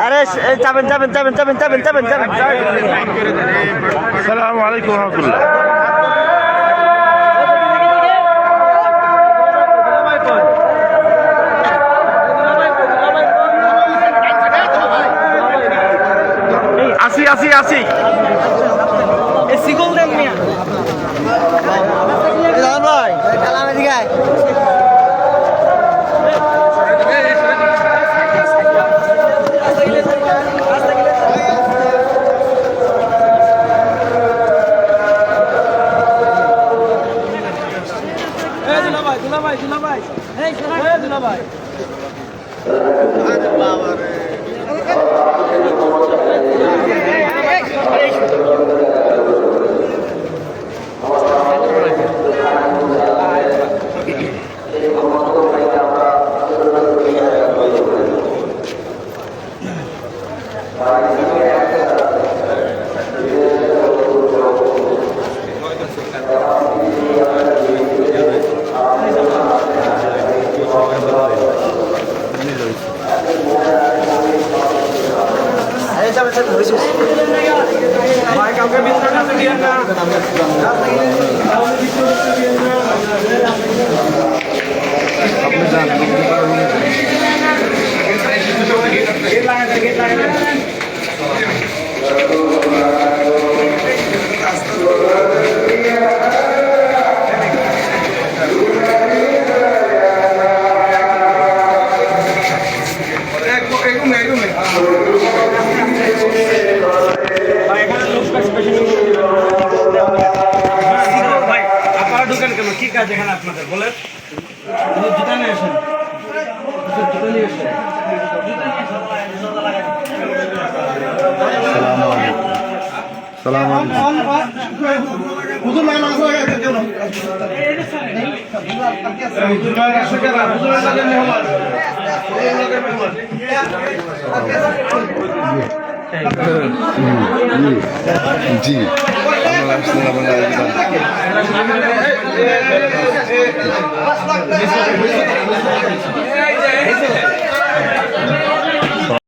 আরে যাবেন যাবেন যাবেন যাবেন যাবেন যাবেন যাবেন। আসসালামু আলাইকুম রহমতুল্লাহ। আসি আসি আসি সিগল দেন মিয়া ভাই কালাম এদিকে আয়। কি কাজ এখানে আপনাদের বলেন? জুতা নিয়ে আসেন, জুতা নিয়ে আসেন। জি আমরা আসলে